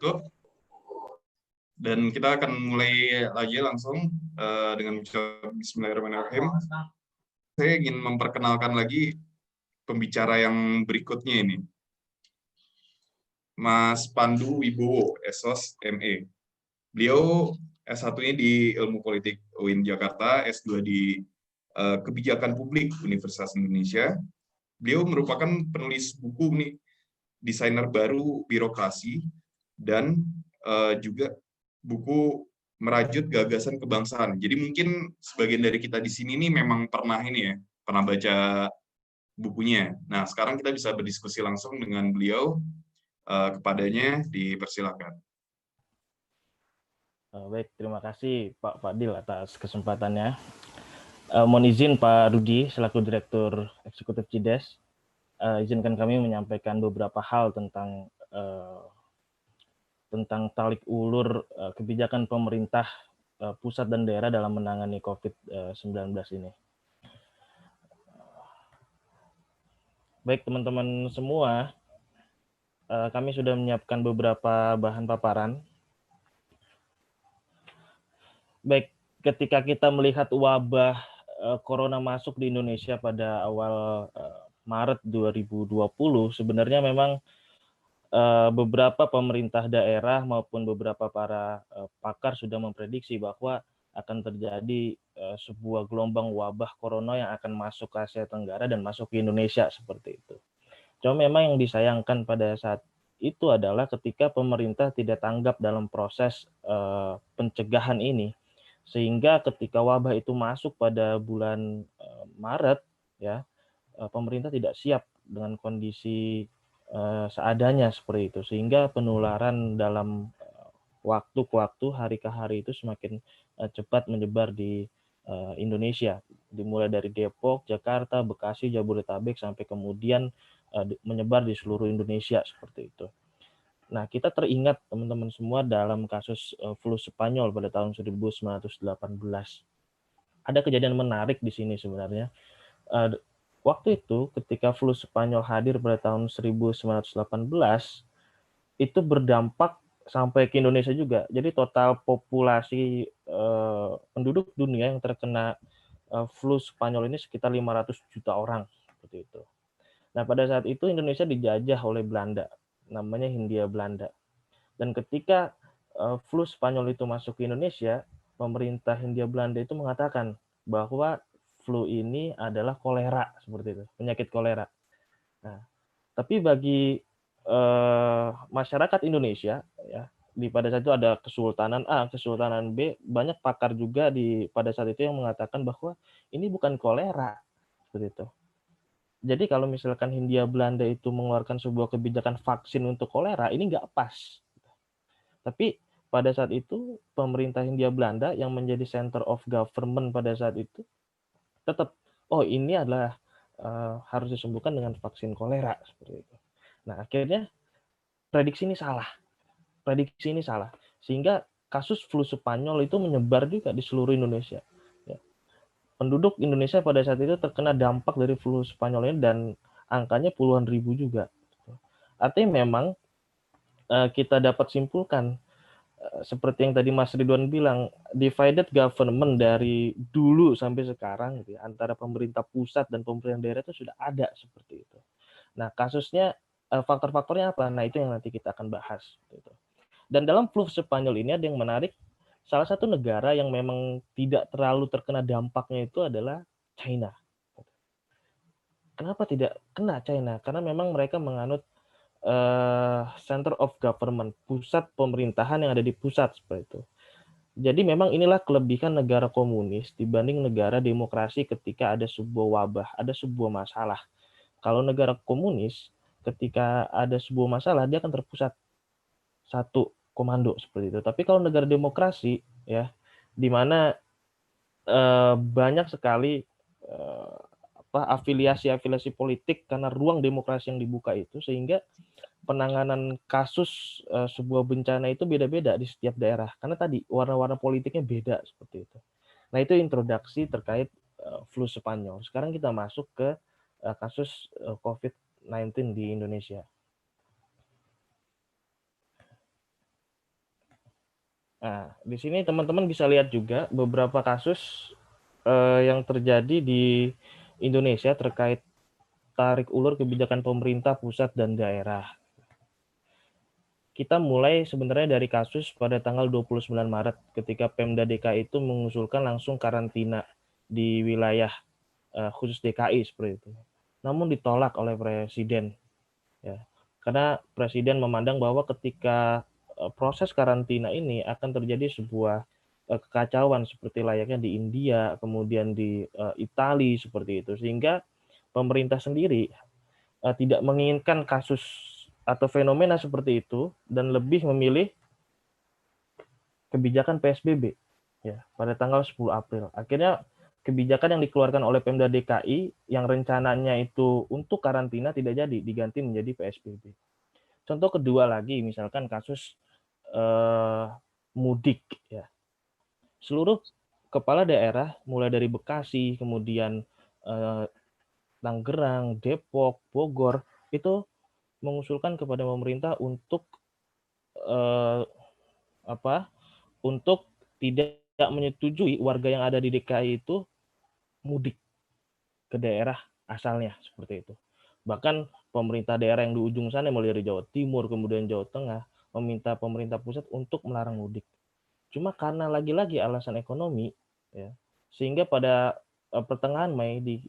ditutup. Dan kita akan mulai lagi langsung dengan mengucap Bismillahirrahmanirrahim. Saya ingin memperkenalkan lagi pembicara yang berikutnya ini. Mas Pandu Wibowo, SOS ME. Beliau S1-nya di Ilmu Politik UIN Jakarta, S2 di Kebijakan Publik Universitas Indonesia. Beliau merupakan penulis buku nih, desainer baru birokrasi, dan juga buku merajut gagasan kebangsaan. Jadi mungkin sebagian dari kita di sini nih memang pernah ini ya, pernah baca bukunya. Nah, sekarang kita bisa berdiskusi langsung dengan beliau. Kepadanya dipersilakan. Baik, terima kasih Pak Fadil atas kesempatannya. Mohon izin Pak Rudi selaku Direktur Eksekutif CIDES, izinkan kami menyampaikan beberapa hal tentang talik ulur kebijakan pemerintah pusat dan daerah dalam menangani COVID-19 ini. Baik teman-teman semua, kami sudah menyiapkan beberapa bahan paparan. Baik, ketika kita melihat wabah corona masuk di Indonesia pada awal Maret 2020, sebenarnya memang beberapa pemerintah daerah maupun beberapa para pakar sudah memprediksi bahwa akan terjadi sebuah gelombang wabah corona yang akan masuk ke Asia Tenggara dan masuk ke Indonesia seperti itu. Cuma memang yang disayangkan pada saat itu adalah ketika pemerintah tidak tanggap dalam proses pencegahan ini, sehingga ketika wabah itu masuk pada bulan Maret, ya pemerintah tidak siap dengan kondisi seadanya seperti itu, sehingga penularan dalam waktu ke waktu, hari ke hari itu semakin cepat menyebar di Indonesia, dimulai dari Depok, Jakarta, Bekasi, Jabodetabek, sampai kemudian menyebar di seluruh Indonesia seperti itu. Nah, kita teringat teman-teman semua dalam kasus flu Spanyol pada tahun 1918. Ada kejadian menarik di sini sebenarnya. Waktu itu ketika flu Spanyol hadir pada tahun 1918, itu berdampak sampai ke Indonesia juga. Jadi total populasi penduduk dunia yang terkena flu Spanyol ini sekitar 500 juta orang seperti itu. Nah, pada saat itu Indonesia dijajah oleh Belanda, namanya Hindia Belanda. Dan ketika flu Spanyol itu masuk ke Indonesia, pemerintah Hindia Belanda itu mengatakan bahwa flu ini adalah kolera seperti itu, penyakit kolera. Nah, tapi bagi masyarakat Indonesia, ya, di pada saat itu ada Kesultanan A, Kesultanan B, banyak pakar juga pada saat itu yang mengatakan bahwa ini bukan kolera seperti itu. Jadi kalau misalkan Hindia Belanda itu mengeluarkan sebuah kebijakan vaksin untuk kolera, ini nggak pas. Tapi pada saat itu pemerintah Hindia Belanda yang menjadi center of government pada saat itu tetap, oh ini adalah harus disembuhkan dengan vaksin kolera seperti itu. Nah, akhirnya prediksi ini salah, sehingga kasus flu Spanyol itu menyebar juga di seluruh Indonesia. Ya. Penduduk Indonesia pada saat itu terkena dampak dari flu Spanyol ini dan angkanya puluhan ribu juga. Artinya memang kita dapat simpulkan seperti yang tadi Mas Ridwan bilang, divided government dari dulu sampai sekarang gitu ya, antara pemerintah pusat dan pemerintah daerah itu sudah ada seperti itu. Nah, kasusnya faktor-faktornya apa? Nah, itu yang nanti kita akan bahas gitu. Dan dalam flu Spanyol ini ada yang menarik, salah satu negara yang memang tidak terlalu terkena dampaknya itu adalah China. Kenapa tidak kena China? Karena memang mereka menganut center of government, pusat pemerintahan yang ada di pusat seperti itu. Jadi memang inilah kelebihan negara komunis dibanding negara demokrasi ketika ada sebuah wabah, ada sebuah masalah. Kalau negara komunis, ketika ada sebuah masalah, dia akan terpusat satu komando seperti itu. Tapi kalau negara demokrasi, ya, di mana banyak sekali afiliasi-afiliasi politik karena ruang demokrasi yang dibuka itu, sehingga penanganan kasus sebuah bencana itu beda-beda di setiap daerah. Karena tadi warna-warna politiknya beda seperti itu. Nah, itu introduksi terkait flu Spanyol. Sekarang kita masuk ke kasus COVID-19 di Indonesia. Nah, di sini teman-teman bisa lihat juga beberapa kasus yang terjadi di Indonesia terkait tarik ulur kebijakan pemerintah pusat dan daerah. Kita mulai sebenarnya dari kasus pada tanggal 29 Maret ketika Pemda DKI itu mengusulkan langsung karantina di wilayah khusus DKI seperti itu. Namun ditolak oleh Presiden, ya. Karena Presiden memandang bahwa ketika proses karantina ini akan terjadi sebuah kekacauan seperti layaknya di India, kemudian di Italia seperti itu, sehingga pemerintah sendiri tidak menginginkan kasus atau fenomena seperti itu dan lebih memilih kebijakan PSBB ya pada tanggal 10 April. Akhirnya kebijakan yang dikeluarkan oleh Pemda DKI yang rencananya itu untuk karantina tidak jadi, diganti menjadi PSBB. Contoh kedua lagi misalkan kasus mudik ya. Seluruh kepala daerah mulai dari Bekasi, kemudian Tangerang, Depok, Bogor itu mengusulkan kepada pemerintah untuk untuk tidak menyetujui warga yang ada di DKI itu mudik ke daerah asalnya seperti itu. Bahkan pemerintah daerah yang di ujung sana mulai dari Jawa Timur kemudian Jawa Tengah meminta pemerintah pusat untuk melarang mudik. Cuma karena lagi-lagi alasan ekonomi ya, sehingga pada pertengahan Mei di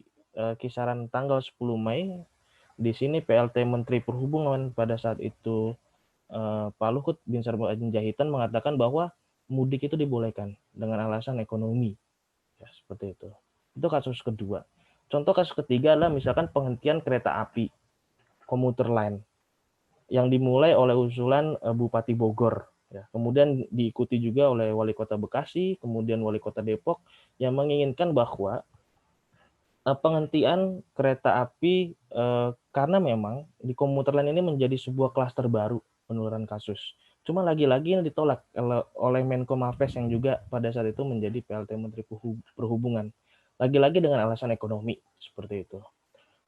kisaran tanggal 10 Mei di sini PLT Menteri Perhubungan pada saat itu Pak Luhut bin Sarpanjaitan mengatakan bahwa mudik itu dibolehkan dengan alasan ekonomi, ya seperti itu. Itu kasus kedua. Contoh kasus ketiga adalah misalkan penghentian kereta api komuter line yang dimulai oleh usulan Bupati Bogor, ya. Kemudian diikuti juga oleh Wali Kota Bekasi, kemudian Wali Kota Depok yang menginginkan bahwa penghentian kereta api karena memang di komuter lain ini menjadi sebuah klaster baru penularan kasus. Cuma lagi-lagi yang ditolak oleh Menko Marves yang juga pada saat itu menjadi PLT Menteri Perhubungan. Lagi-lagi dengan alasan ekonomi seperti itu.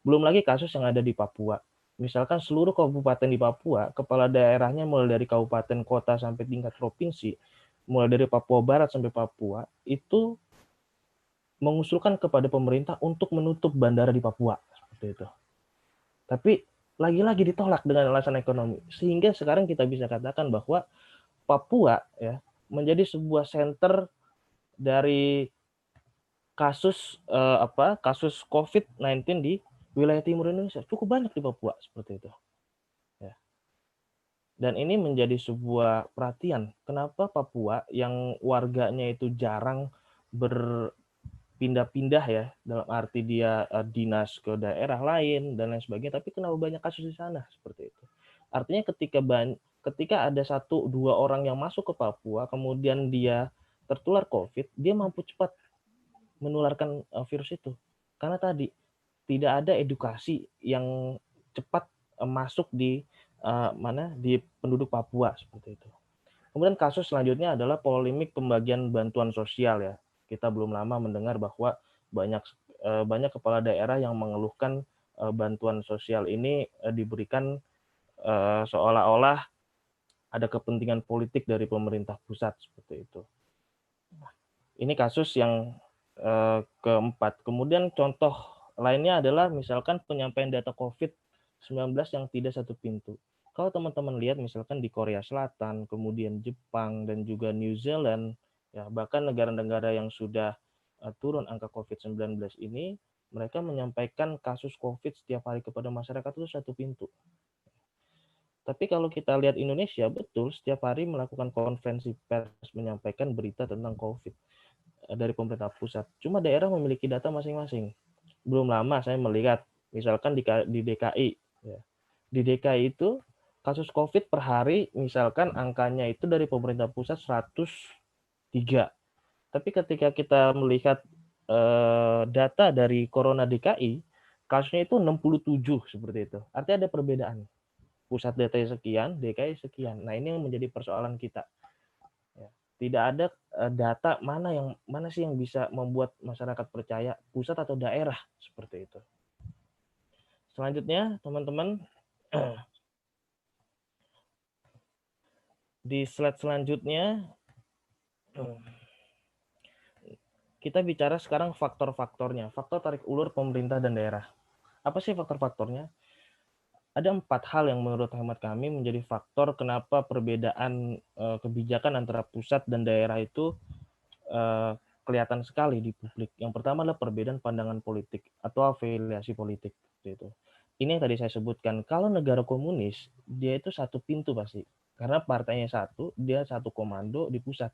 Belum lagi kasus yang ada di Papua. Misalkan seluruh kabupaten di Papua, kepala daerahnya mulai dari kabupaten, kota sampai tingkat provinsi, mulai dari Papua Barat sampai Papua, itu mengusulkan kepada pemerintah untuk menutup bandara di Papua seperti itu. Tapi lagi-lagi ditolak dengan alasan ekonomi. Sehingga sekarang kita bisa katakan bahwa Papua ya menjadi sebuah center dari kasus kasus COVID-19 di wilayah timur Indonesia. Cukup banyak di Papua seperti itu. Ya. Dan ini menjadi sebuah perhatian. Kenapa Papua yang warganya itu jarang pindah-pindah ya, dalam arti dia dinas ke daerah lain dan lain sebagainya, tapi kenapa banyak kasus di sana seperti itu. Artinya ketika ada 1-2 orang yang masuk ke Papua kemudian dia tertular COVID, dia mampu cepat menularkan virus itu. Karena tadi tidak ada edukasi yang cepat masuk di di penduduk Papua seperti itu. Kemudian kasus selanjutnya adalah polemik pembagian bantuan sosial ya. Kita belum lama mendengar bahwa banyak kepala daerah yang mengeluhkan bantuan sosial ini diberikan seolah-olah ada kepentingan politik dari pemerintah pusat seperti itu. Ini kasus yang keempat. Kemudian contoh lainnya adalah misalkan penyampaian data COVID-19 yang tidak satu pintu. Kalau teman-teman lihat misalkan di Korea Selatan, kemudian Jepang dan juga New Zealand, ya bahkan negara-negara yang sudah turun angka COVID-19 ini, mereka menyampaikan kasus COVID setiap hari kepada masyarakat itu satu pintu. Tapi kalau kita lihat Indonesia, betul setiap hari melakukan konferensi pers menyampaikan berita tentang COVID dari pemerintah pusat. Cuma daerah memiliki data masing-masing. Belum lama saya melihat, misalkan di DKI, ya. Di DKI itu kasus COVID per hari, misalkan angkanya itu dari pemerintah pusat 103. Tapi ketika kita melihat data dari Corona DKI, kasusnya itu 67 seperti itu. Artinya ada perbedaan. Pusat data sekian, DKI sekian. Nah ini yang menjadi persoalan kita. Ya. Tidak ada data mana sih yang bisa membuat masyarakat percaya, pusat atau daerah seperti itu. Selanjutnya teman-teman, di slide selanjutnya Kita bicara sekarang faktor-faktornya, faktor tarik ulur pemerintah dan daerah. Apa sih faktor-faktornya? Ada 4 hal yang menurut hemat kami menjadi faktor kenapa perbedaan kebijakan antara pusat dan daerah itu kelihatan sekali di publik. Yang pertama adalah perbedaan pandangan politik atau afiliasi politik. Gitu. Ini yang tadi saya sebutkan. Kalau negara komunis, dia itu satu pintu pasti. Karena partainya satu, dia satu komando di pusat.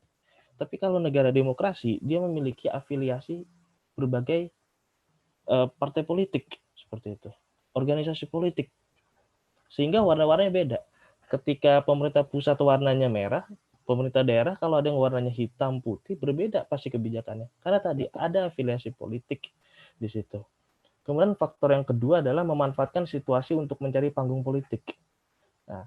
Tapi kalau negara demokrasi, dia memiliki afiliasi berbagai partai politik seperti itu, organisasi politik, sehingga warna-warnanya beda. Ketika pemerintah pusat warnanya merah, pemerintah daerah kalau ada yang warnanya hitam putih berbeda pasti kebijakannya, karena tadi ada afiliasi politik di situ. Kemudian faktor yang kedua adalah memanfaatkan situasi untuk mencari panggung politik. Nah,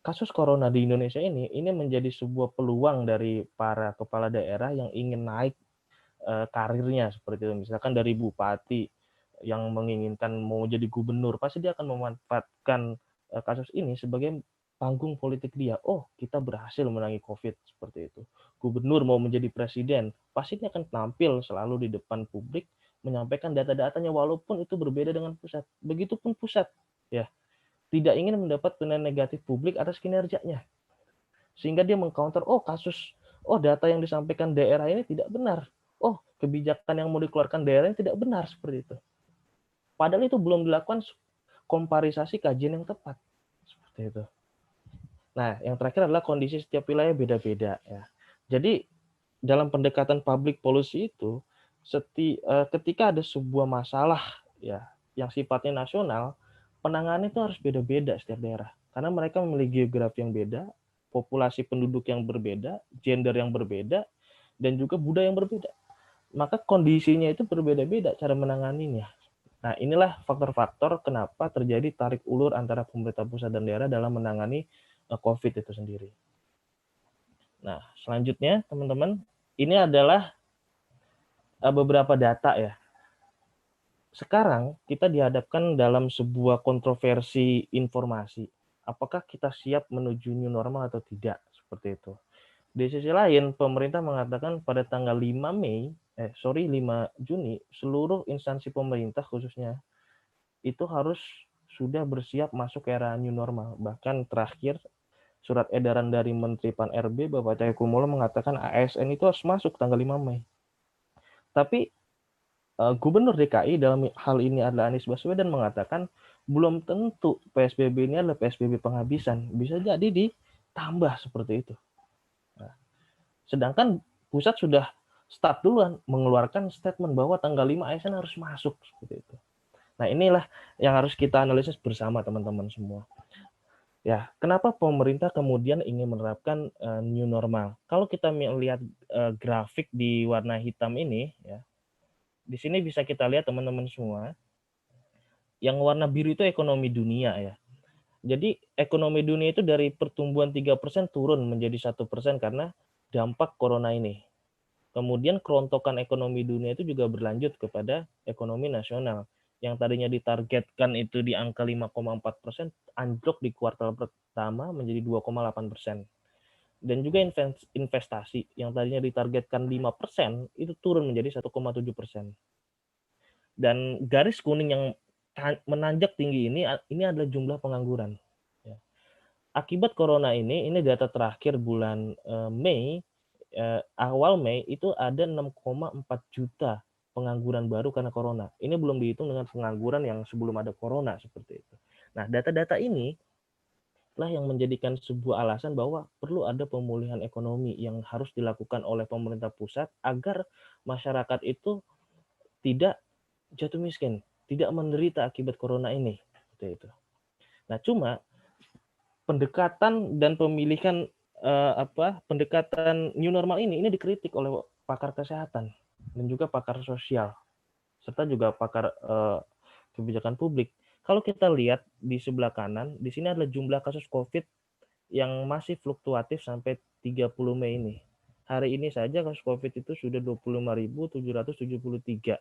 kasus corona di Indonesia ini menjadi sebuah peluang dari para kepala daerah yang ingin naik karirnya seperti itu. Misalkan dari bupati yang menginginkan mau jadi gubernur, pasti dia akan memanfaatkan kasus ini sebagai panggung politik dia. Oh, kita berhasil menangani COVID seperti itu. Gubernur mau menjadi presiden, pasti dia akan tampil selalu di depan publik menyampaikan data-datanya walaupun itu berbeda dengan pusat. Begitupun pusat, ya, tidak ingin mendapat penilaian negatif publik atas kinerjanya. Sehingga dia mengcounter, data yang disampaikan daerah ini tidak benar. Oh, kebijakan yang mau dikeluarkan daerah ini tidak benar seperti itu. Padahal itu belum dilakukan komparisasi kajian yang tepat. Seperti itu. Nah, yang terakhir adalah kondisi setiap wilayah beda-beda ya. Jadi dalam pendekatan public policy itu ketika ada sebuah masalah ya yang sifatnya nasional, penanganan itu harus beda-beda setiap daerah. Karena mereka memiliki geografi yang beda, populasi penduduk yang berbeda, gender yang berbeda, dan juga budaya yang berbeda. Maka kondisinya itu berbeda-beda cara menanganinya. Nah, inilah faktor-faktor kenapa terjadi tarik ulur antara pemerintah pusat dan daerah dalam menangani COVID itu sendiri. Nah, selanjutnya teman-teman, ini adalah beberapa data ya. Sekarang kita dihadapkan dalam sebuah kontroversi informasi. Apakah kita siap menuju new normal atau tidak? Seperti itu. Di sisi lain, pemerintah mengatakan pada tanggal 5 Juni, seluruh instansi pemerintah khususnya itu harus sudah bersiap masuk era new normal. Bahkan terakhir surat edaran dari Menteri Pan-RB Bapak Cahyokumolo mengatakan ASN itu harus masuk tanggal 5 Mei. Tapi Gubernur DKI dalam hal ini adalah Anies Baswedan mengatakan belum tentu PSBB ini adalah PSBB penghabisan, bisa jadi ditambah seperti itu. Nah, sedangkan pusat sudah start duluan mengeluarkan statement bahwa tanggal 5 ASN harus masuk seperti itu. Nah, inilah yang harus kita analisis bersama teman-teman semua. Ya, kenapa pemerintah kemudian ingin menerapkan new normal? Kalau kita melihat grafik di warna hitam ini, ya, di sini bisa kita lihat teman-teman semua, yang warna biru itu ekonomi dunia ya. Jadi ekonomi dunia itu dari pertumbuhan 3% turun menjadi 1% karena dampak corona ini. Kemudian kerontokan ekonomi dunia itu juga berlanjut kepada ekonomi nasional. Yang tadinya ditargetkan itu di angka 5,4%, anjlok di kuartal pertama menjadi 2,8%. Dan juga investasi yang tadinya ditargetkan 5%, itu turun menjadi 1,7%. Dan garis kuning yang menanjak tinggi ini adalah jumlah pengangguran. Ya. Akibat corona ini data terakhir bulan Mei, awal Mei itu ada 6,4 juta pengangguran baru karena corona. Ini belum dihitung dengan pengangguran yang sebelum ada corona seperti itu. Nah, data-data ini lah yang menjadikan sebuah alasan bahwa perlu ada pemulihan ekonomi yang harus dilakukan oleh pemerintah pusat agar masyarakat itu tidak jatuh miskin, tidak menderita akibat corona ini. Seperti itu. Nah, cuma pendekatan dan pemilihan pendekatan new normal ini dikritik oleh pakar kesehatan dan juga pakar sosial serta juga pakar kebijakan publik. Kalau kita lihat di sebelah kanan, di sini adalah jumlah kasus COVID yang masih fluktuatif sampai 30 Mei ini. Hari ini saja kasus COVID itu sudah 25.773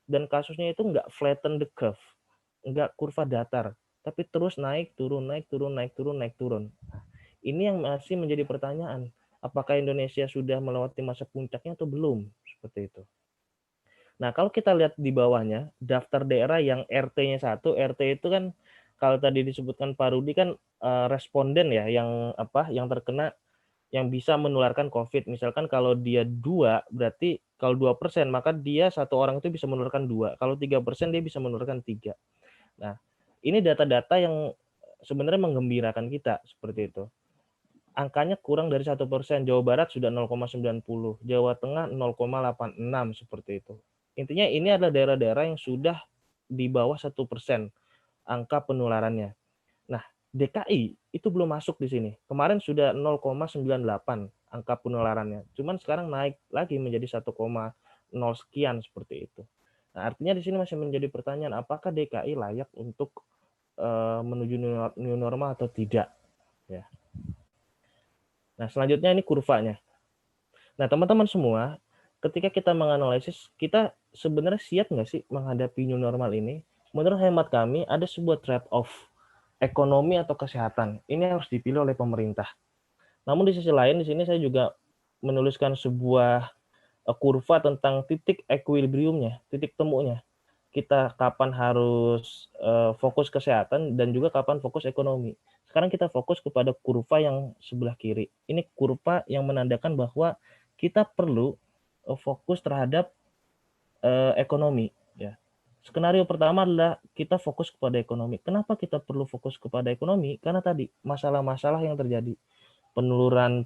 dan kasusnya itu nggak flatten the curve, nggak kurva datar, tapi terus naik turun naik turun naik turun naik turun. Nah, ini yang masih menjadi pertanyaan. Apakah Indonesia sudah melewati masa puncaknya atau belum? Seperti itu. Nah, kalau kita lihat di bawahnya, daftar daerah yang RT-nya 1, RT itu kan kalau tadi disebutkan Pak Rudi kan responden ya yang terkena yang bisa menularkan COVID. Misalkan kalau dia 2, berarti kalau 2%, maka dia satu orang itu bisa menularkan 2. Kalau 3% dia bisa menularkan 3. Nah, ini data-data yang sebenarnya menggembirakan kita seperti itu. Angkanya kurang dari 1%. Jawa Barat sudah 0,90, Jawa Tengah 0,86 seperti itu. Intinya ini adalah daerah-daerah yang sudah di bawah 1% angka penularannya. Nah, DKI itu belum masuk di sini. Kemarin sudah 0,98 angka penularannya. Cuman sekarang naik lagi menjadi 1,0 sekian seperti itu. Nah, artinya di sini masih menjadi pertanyaan apakah DKI layak untuk menuju new normal atau tidak ya. Nah, selanjutnya ini kurvanya. Nah, teman-teman semua, ketika kita menganalisis, kita sebenarnya siap nggak sih menghadapi new normal ini? Menurut hemat kami, ada sebuah trade-off, ekonomi atau kesehatan. Ini harus dipilih oleh pemerintah. Namun di sisi lain, di sini saya juga menuliskan sebuah kurva tentang titik equilibriumnya, titik temunya. Kita kapan harus fokus kesehatan dan juga kapan fokus ekonomi. Sekarang kita fokus kepada kurva yang sebelah kiri. Ini kurva yang menandakan bahwa kita perlu fokus terhadap ekonomi. Ya. Skenario pertama adalah kita fokus kepada ekonomi. Kenapa kita perlu fokus kepada ekonomi? Karena tadi masalah-masalah yang terjadi. Penurunan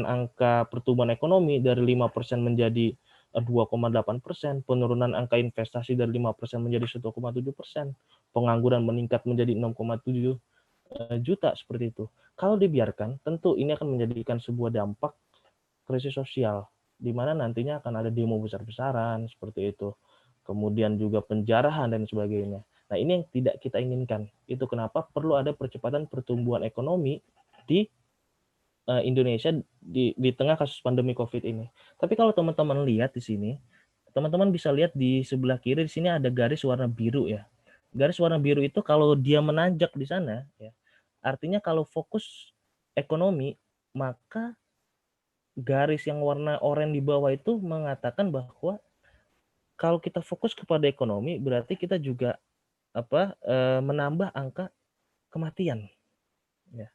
angka pertumbuhan ekonomi dari 5% menjadi 2,8%, penurunan angka investasi dari 5% menjadi 1,7%, pengangguran meningkat menjadi 6,7 juta seperti itu. Kalau dibiarkan, tentu ini akan menjadikan sebuah dampak krisis sosial, di mana nantinya akan ada demo besar-besaran seperti itu, kemudian juga penjarahan dan sebagainya. Nah, ini yang tidak kita inginkan. Itu kenapa perlu ada percepatan pertumbuhan ekonomi di Indonesia di tengah kasus pandemi COVID ini. Tapi kalau teman-teman lihat di sini, teman-teman bisa lihat di sebelah kiri di sini ada garis warna biru ya. Garis warna biru itu kalau dia menanjak di sana ya, artinya kalau fokus ekonomi, maka garis yang warna oranye di bawah itu mengatakan bahwa kalau kita fokus kepada ekonomi berarti kita juga menambah angka kematian ya.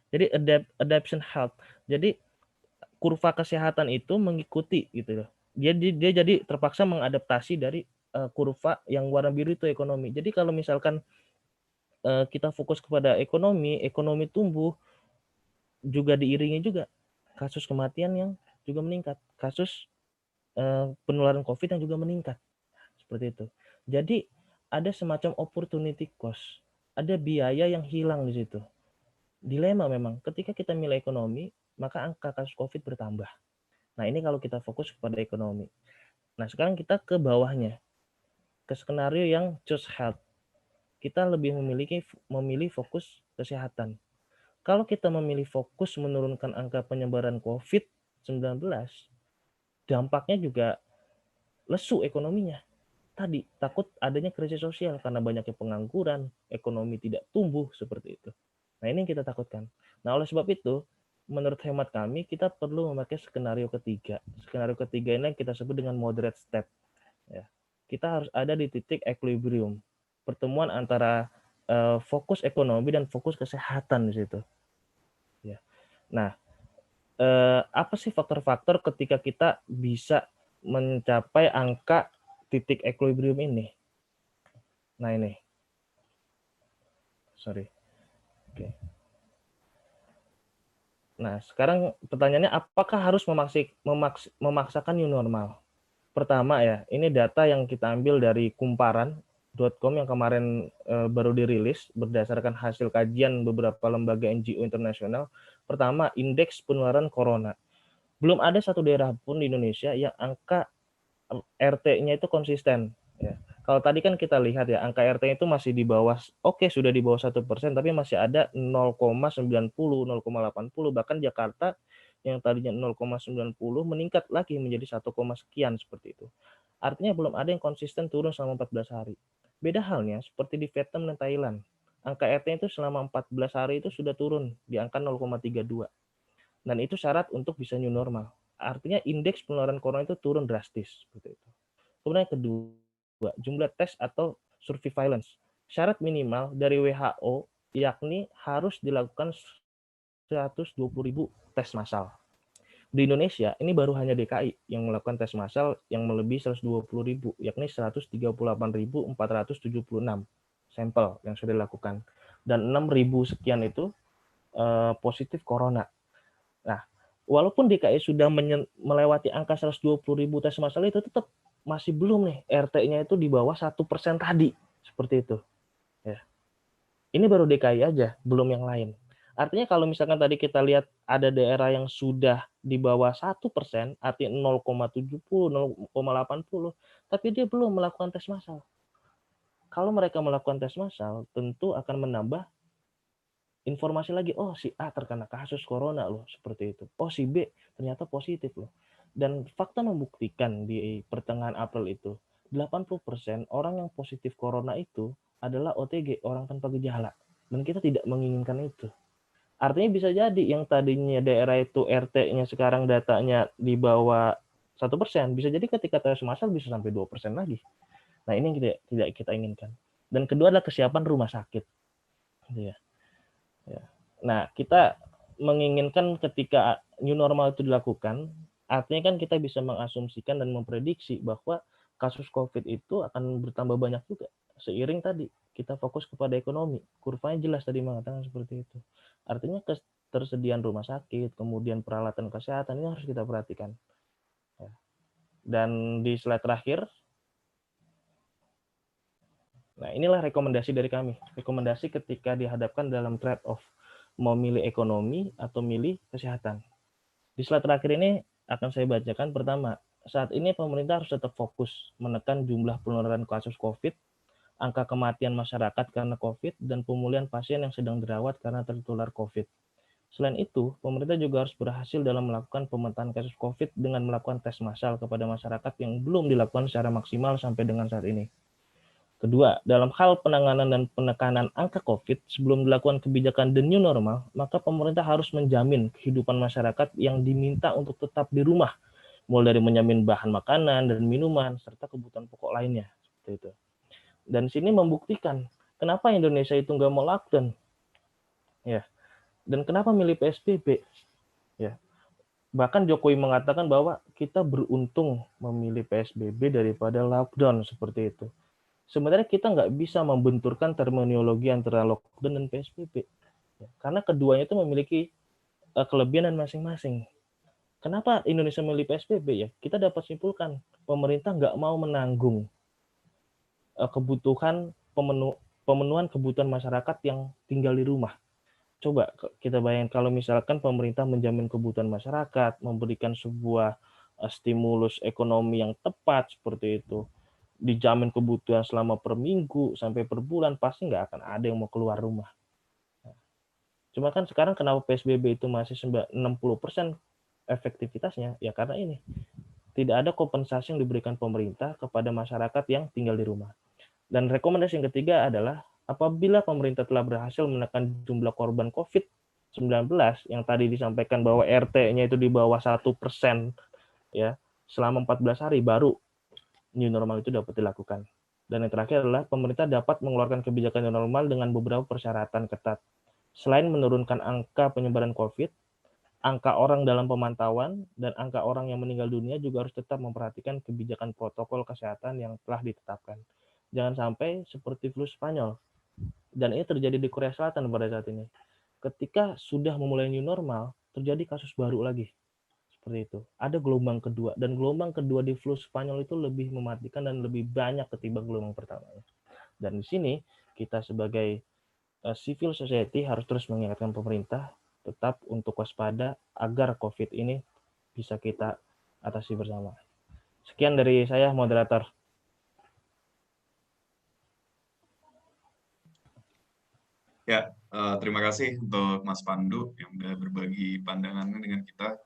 Jadi adaptation health. Jadi kurva kesehatan itu mengikuti gitu loh. Dia jadi terpaksa mengadaptasi dari kurva yang warna biru itu ekonomi. Jadi kalau misalkan kita fokus kepada ekonomi, ekonomi tumbuh, juga diiringi juga kasus kematian yang juga meningkat, kasus penularan COVID yang juga meningkat, seperti itu. Jadi ada semacam opportunity cost, ada biaya yang hilang di situ. Dilema memang, ketika kita nilai ekonomi, maka angka kasus COVID bertambah. Nah, ini kalau kita fokus kepada ekonomi. Nah, sekarang kita ke bawahnya, ke skenario yang choose health. Kita lebih memilih fokus kesehatan. Kalau kita memilih fokus menurunkan angka penyebaran COVID-19, dampaknya juga lesu ekonominya. Tadi, takut adanya krisis sosial karena banyaknya pengangguran, ekonomi tidak tumbuh, seperti itu. Nah, ini yang kita takutkan. Nah, oleh sebab itu, menurut hemat kami, kita perlu memakai skenario ketiga. Skenario ketiga ini kita sebut dengan moderate step. Ya. Kita harus ada di titik equilibrium, pertemuan antara fokus ekonomi dan fokus kesehatan di situ. Ya. Nah, apa sih faktor-faktor ketika kita bisa mencapai angka titik equilibrium ini? Nah ini, sorry. Oke. Nah sekarang pertanyaannya, apakah harus memaksakan new normal? Pertama ya, ini data yang kita ambil dari kumparan.com yang kemarin baru dirilis berdasarkan hasil kajian beberapa lembaga NGO internasional. Pertama, indeks penularan corona. Belum ada satu daerah pun di Indonesia yang angka RT-nya itu konsisten. Ya. Kalau tadi kan kita lihat ya, angka RT itu masih di bawah, sudah di bawah 1%, tapi masih ada 0,90, 0,80, bahkan Jakarta yang tadinya 0,90 meningkat lagi menjadi 1, sekian seperti itu. Artinya belum ada yang konsisten turun selama 14 hari. Beda halnya seperti di Vietnam dan Thailand. Angka RT itu selama 14 hari itu sudah turun di angka 0,32. Dan itu syarat untuk bisa new normal. Artinya indeks penularan corona itu turun drastis seperti itu. Kemudian yang kedua, jumlah tes atau surveillance. Syarat minimal dari WHO yakni harus dilakukan 120.000 tes massal. Di Indonesia, ini baru hanya DKI yang melakukan tes massal yang melebihi 120.000, yakni 138.476 sampel yang sudah dilakukan. Dan 6.000 sekian itu positif corona. Nah, walaupun DKI sudah melewati angka 120.000 tes massal itu, tetap masih belum nih RT-nya itu di bawah 1% tadi, seperti itu. Ya. Ini baru DKI aja, belum yang lain. Artinya kalau misalkan tadi kita lihat ada daerah yang sudah di bawah 1%, artinya 0,70, 0,80, tapi dia belum melakukan tes massal. Kalau mereka melakukan tes massal, tentu akan menambah informasi lagi, oh si A terkena kasus corona loh, seperti itu. Oh si B ternyata positif loh. Dan fakta membuktikan di pertengahan April itu, 80% orang yang positif corona itu adalah OTG, orang tanpa gejala. Dan kita tidak menginginkan itu. Artinya bisa jadi yang tadinya daerah itu RT-nya sekarang datanya di bawah 1%, bisa jadi ketika tes massal bisa sampai 2% lagi. Nah ini yang tidak kita inginkan. Dan kedua adalah kesiapan rumah sakit. Gitu ya. Nah, kita menginginkan ketika new normal itu dilakukan, artinya kan kita bisa mengasumsikan dan memprediksi bahwa kasus COVID itu akan bertambah banyak juga. Seiring tadi kita fokus kepada ekonomi, kurvanya jelas tadi mengatakan seperti itu. Artinya ketersediaan rumah sakit, kemudian peralatan kesehatan ini harus kita perhatikan. Dan di slide terakhir, nah inilah rekomendasi dari kami. Rekomendasi ketika dihadapkan dalam trade-off, mau milih ekonomi atau milih kesehatan. Di slide terakhir ini akan saya bacakan. Pertama, saat ini pemerintah harus tetap fokus menekan jumlah penularan kasus COVID, angka kematian masyarakat karena COVID, dan pemulihan pasien yang sedang dirawat karena tertular COVID. Selain itu, pemerintah juga harus berhasil dalam melakukan pemetaan kasus COVID dengan melakukan tes massal kepada masyarakat yang belum dilakukan secara maksimal sampai dengan saat ini. Kedua, dalam hal penanganan dan penekanan angka COVID, sebelum dilakukan kebijakan the new normal, maka pemerintah harus menjamin kehidupan masyarakat yang diminta untuk tetap di rumah, mulai dari menjamin bahan makanan dan minuman, serta kebutuhan pokok lainnya. Seperti itu. Dan sini membuktikan, kenapa Indonesia itu nggak mau lockdown. Ya. Dan kenapa milih PSBB. Ya. Bahkan Jokowi mengatakan bahwa kita beruntung memilih PSBB daripada lockdown, seperti itu. Sebenarnya kita nggak bisa membenturkan terminologi antara lockdown dan PSBB. Karena keduanya itu memiliki kelebihan dan masing-masing. Kenapa Indonesia memilih PSBB ya? Kita dapat simpulkan, pemerintah nggak mau menanggung kebutuhan pemenuhan kebutuhan masyarakat yang tinggal di rumah. Coba kita bayangkan kalau misalkan pemerintah menjamin kebutuhan masyarakat, memberikan sebuah stimulus ekonomi yang tepat seperti itu, dijamin kebutuhan selama per minggu sampai per bulan, pasti nggak akan ada yang mau keluar rumah. Cuma kan sekarang kenapa PSBB itu masih 60% efektivitasnya? Ya karena ini, tidak ada kompensasi yang diberikan pemerintah kepada masyarakat yang tinggal di rumah. Dan rekomendasi yang ketiga adalah, apabila pemerintah telah berhasil menekan jumlah korban COVID-19 yang tadi disampaikan bahwa RT-nya itu di bawah 1% ya, selama 14 hari baru new normal itu dapat dilakukan. Dan yang terakhir adalah pemerintah dapat mengeluarkan kebijakan new normal dengan beberapa persyaratan ketat. Selain menurunkan angka penyebaran COVID, angka orang dalam pemantauan dan angka orang yang meninggal dunia juga harus tetap memperhatikan kebijakan protokol kesehatan yang telah ditetapkan. Jangan sampai seperti flu Spanyol. Dan ini terjadi di Korea Selatan pada saat ini. Ketika sudah memulai new normal, terjadi kasus baru lagi. Seperti itu. Ada gelombang kedua, dan gelombang kedua di flu Spanyol itu lebih mematikan dan lebih banyak ketimbang gelombang pertamanya. Dan di sini kita sebagai civil society harus terus mengingatkan pemerintah tetap untuk waspada agar COVID ini bisa kita atasi bersama. Sekian dari saya, moderator. Ya, terima kasih untuk Mas Pandu yang sudah berbagi pandangannya dengan kita.